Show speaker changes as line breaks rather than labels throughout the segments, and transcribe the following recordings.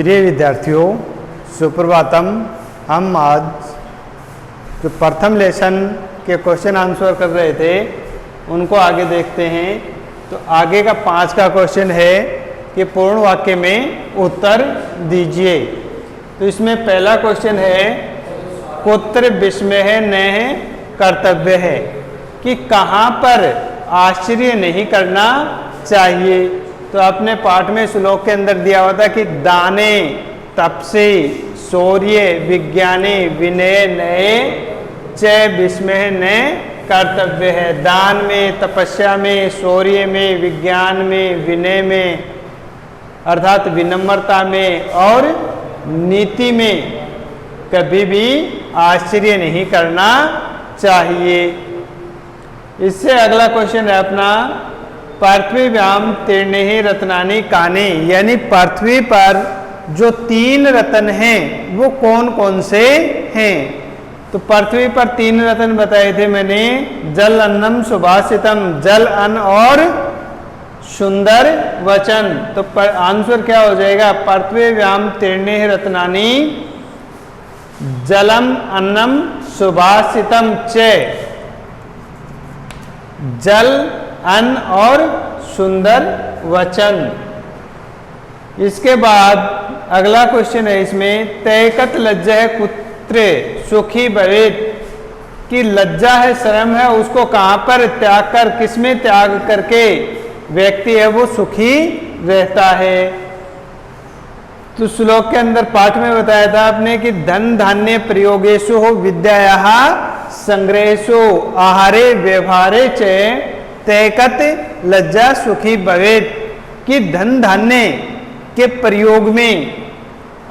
प्रिय विद्यार्थियों, सुप्रभातम। हम आज जो प्रथम लेसन के क्वेश्चन आंसर कर रहे थे उनको आगे देखते हैं। तो आगे का 5 का क्वेश्चन है कि पूर्ण वाक्य में उत्तर दीजिए। तो इसमें पहला क्वेश्चन है कुत्र विस्मय नह कर्तव्य है, कि कहाँ पर आश्चर्य नहीं करना चाहिए। तो अपने पाठ में श्लोक के अंदर दिया हुआ था कि दाने तपसे शौर्य विज्ञाने विनय नये च विस्मय न कर्तव्य है। दान में, तपस्या में, शौर्य में, विज्ञान में, विनय में अर्थात विनम्रता में और नीति में कभी भी आश्चर्य नहीं करना चाहिए। इससे अगला क्वेश्चन है अपना पृथ्वीव्याम तीर्णे रत्नानि कानि, यानी पृथ्वी पर जो 3 रत्न हैं वो कौन कौन से हैं। तो पृथ्वी पर 3 रत्न बताए थे मैंने, जल अन्नम सुभाषितम, जल अन्न और सुंदर वचन। तो आंसर क्या हो जाएगा, पृथ्वीव्याम तीर्णे रत्नानि जलम अन्नम सुभाषितम च, जल अन्न और सुंदर वचन। इसके बाद अगला क्वेश्चन है इसमें तैकत लज्जा है कुत्र सुखी भवेत, कि लज्जा है, शर्म है, उसको कहाँ पर त्याग कर, किसमें त्याग करके व्यक्ति है वो सुखी रहता है। तो श्लोक के अंदर पाठ में बताया था आपने कि धन धान्य प्रयोगेशु हो विद्यायाः संग्रहेशु आहारे व्यवहारे च तैकत लज्जा सुखी भवेत, कि धन धान्य के प्रयोग में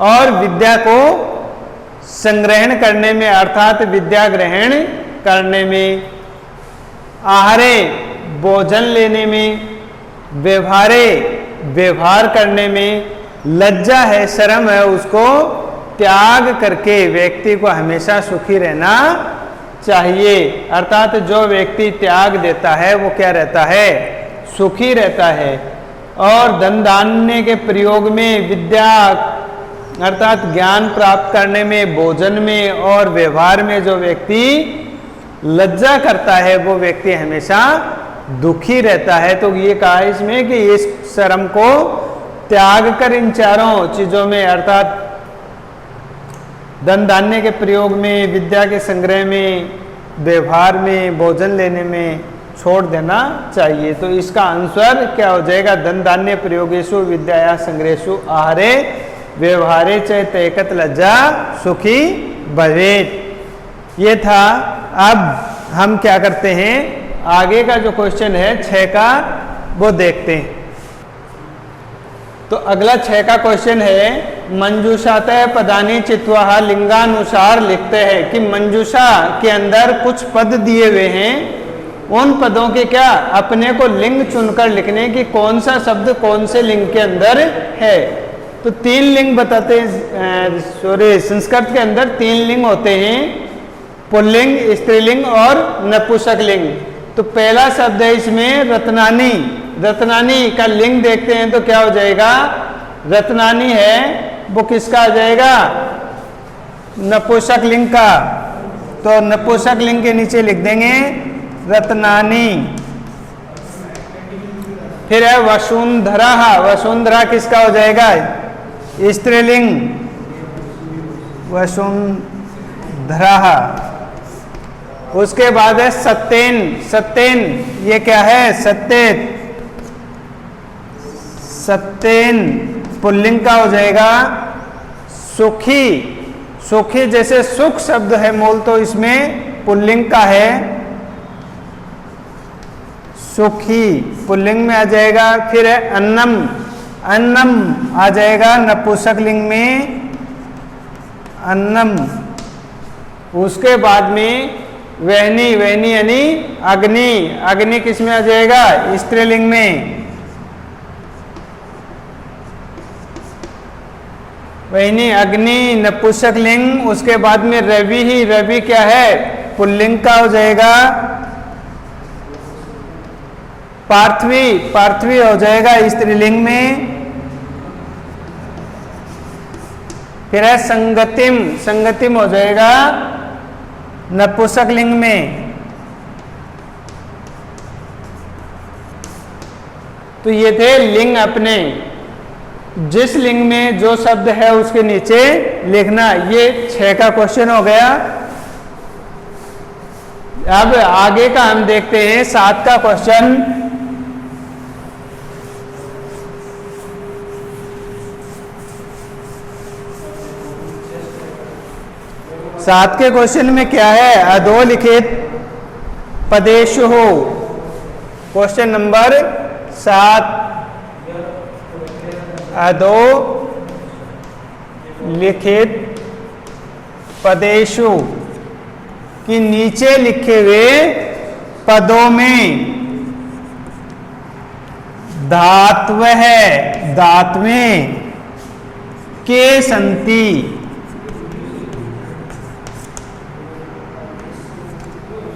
और विद्या को संग्रहण करने में अर्थात विद्या ग्रहण करने में, आहारे भोजन लेने में, व्यवहारे व्यवहार करने में, लज्जा है, शर्म है, उसको त्याग करके व्यक्ति को हमेशा सुखी रहना चाहिए। अर्थात जो व्यक्ति त्याग देता है वो क्या रहता है, सुखी रहता है। और धन धान्य के प्रयोग में, विद्या अर्थात ज्ञान प्राप्त करने में, भोजन में और व्यवहार में जो व्यक्ति लज्जा करता है वो व्यक्ति हमेशा दुखी रहता है। तो ये कहा इसमें कि इस शर्म को त्याग कर इन चारों चीजों में अर्थात धन धान्य के प्रयोग में, विद्या के संग्रह में, व्यवहार में, भोजन लेने में छोड़ देना चाहिए। तो इसका आंसर क्या हो जाएगा, धन धान्य प्रयोगेशु विद्या संग्रहेशु आहारे व्यवहारे च तैकत लज्जा सुखी भवेत। ये था। अब हम क्या करते हैं, आगे का जो क्वेश्चन है 6 का वो देखते हैं। तो अगला 6 का क्वेश्चन है मंजूषातः पदानि चित्वा लिंगानुसार लिखते हैं, कि मंजूषा के अंदर कुछ पद दिए हुए हैं, उन पदों के क्या अपने को लिंग चुनकर लिखने की कौन सा शब्द कौन से लिंग के अंदर है। तो 3 लिंग बताते हैं, संस्कृत के अंदर 3 लिंग होते हैं, पुल्लिंग, स्त्रीलिंग और नपुंसक लिंग। तो पहला शब्द है इसमें रत्नानि। रत्नानि का लिंग देखते हैं तो क्या हो जाएगा, रत्नानि है वो किसका आ जाएगा, नपुंसक लिंग का। तो नपुंसक लिंग के नीचे लिख देंगे रत्नानि। फिर है वसुंधरा। वसुंधरा किसका हो जाएगा, स्त्रीलिंग, वसुंधरा। उसके बाद है सत्येन। सत्येन ये क्या है, सत्येत। सत्येन पुल्लिंग का हो जाएगा सुखी। सुखी जैसे सुख शब्द है मूल तो इसमें पुल्लिंग का है, सुखी पुल्लिंग में आ जाएगा। फिर है अन्नम। अन्नम आ जाएगा नपुंसक लिंग में, अन्नम। उसके बाद में वहनी। वहनी यानी अग्नि। अग्नि किस में आ जाएगा, स्त्रीलिंग में। वहनी अग्नि नपुंसक लिंग। उसके बाद में रवि। ही रवि क्या है, पुल्लिंग का हो जाएगा। पार्थवी। पार्थवी हो जाएगा स्त्रीलिंग में। फिर है संगतिम, संगतिम हो जाएगा नपुंसक लिंग में। तो ये थे लिंग अपने, जिस लिंग में जो शब्द है उसके नीचे लिखना। ये 6 का क्वेश्चन हो गया। अब आगे का हम देखते हैं 7 का क्वेश्चन। 7 के क्वेश्चन में क्या है? अधोलिखित पदेषु हो। क्वेश्चन नंबर 7, अधोलिखित पदेषु कि नीचे लिखे हुए पदों में धात्व है, धात्वें के संति।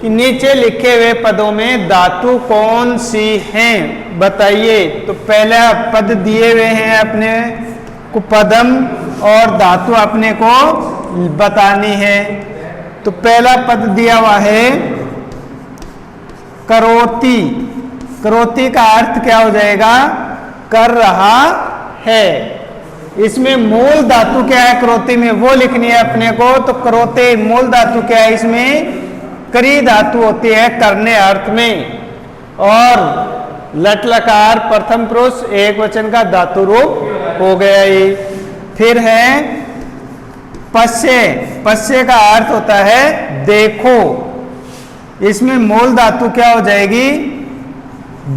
कि नीचे लिखे हुए पदों में धातु कौन सी हैं बताइए। तो पहला पद दिए हुए हैं अपने को पदम, और धातु अपने को बतानी है। तो पहला पद दिया हुआ है करोति। करोति का अर्थ क्या हो जाएगा? कर रहा है। इसमें मूल धातु क्या है करोति में, वो लिखनी है अपने को। तो करोते मूल धातु क्या है इसमें? करी धातु होती है करने अर्थ में। और लट लकार प्रथम पुरुष एक वचन का धातु रूप हो गया ये। फिर है पश्य। पश्य का अर्थ होता है देखो। इसमें मूल धातु क्या हो जाएगी?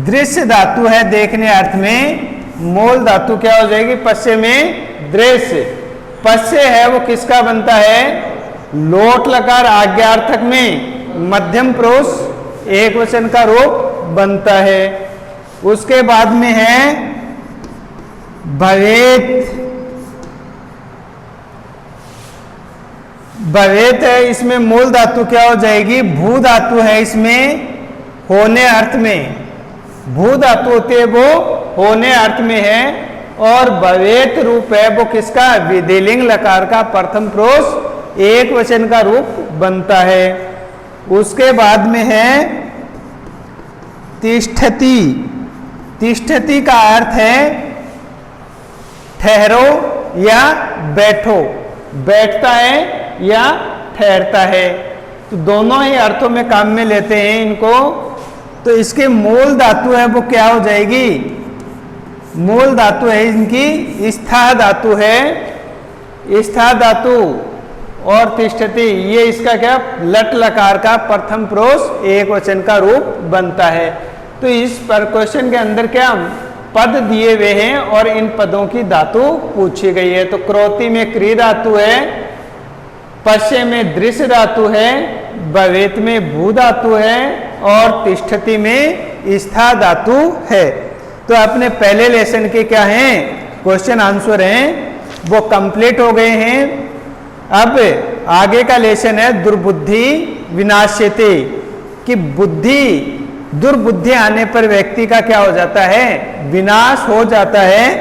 दृश्य धातु है देखने अर्थ में। मूल धातु क्या हो जाएगी पश्य में? दृश्य। पश्य है वो किसका बनता है? लोट लकार आज्ञार्थक में मध्यम पुरुष एक वचन का रूप बनता है। उसके बाद में है भवेत। भवेत है, इसमें मूल धातु क्या हो जाएगी? भू धातु है इसमें होने अर्थ में। भू धातु होती है वो होने अर्थ में है। और भवेत रूप है वो किसका? विधिलिंग लकार का प्रथम पुरुष एक वचन का रूप बनता है। उसके बाद में है तिष्ठति। तिष्ठति का अर्थ है ठहरो या बैठो, बैठता है या ठहरता है। तो दोनों ही अर्थों में काम में लेते हैं इनको। तो इसके मूल धातु है वो क्या हो जाएगी? मूल धातु है इनकी स्था धातु है। स्था धातु और तिष्ठति ये इसका क्या? लट लकार का प्रथम पुरुष एक वचन का रूप बनता है। तो इस पर क्वेश्चन के अंदर क्या पद दिए हुए हैं और इन पदों की धातु पूछी गई है। तो क्रोति में क्री धातु है, पश्य में दृश्य धातु है, भवेत में भू धातु है और तिष्ठति में स्था धातु है। तो अपने पहले लेसन के क्या हैं क्वेश्चन आंसर हैं वो कंप्लीट हो गए हैं। अब आगे का लेसन है दुर्बुद्धि विनाश्यते। कि बुद्धि दुर्बुद्धि आने पर व्यक्ति का क्या हो जाता है? विनाश हो जाता है।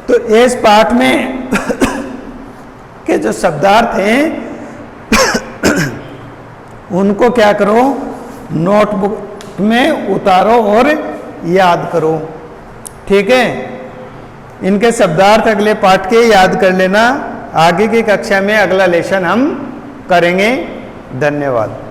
तो इस पाठ में के जो शब्दार्थ हैं उनको क्या करो? नोटबुक में उतारो और याद करो। ठीक है, इनके शब्दार्थ अगले पाठ के याद कर लेना। आगे की कक्षा में अगला लेसन हम करेंगे। धन्यवाद।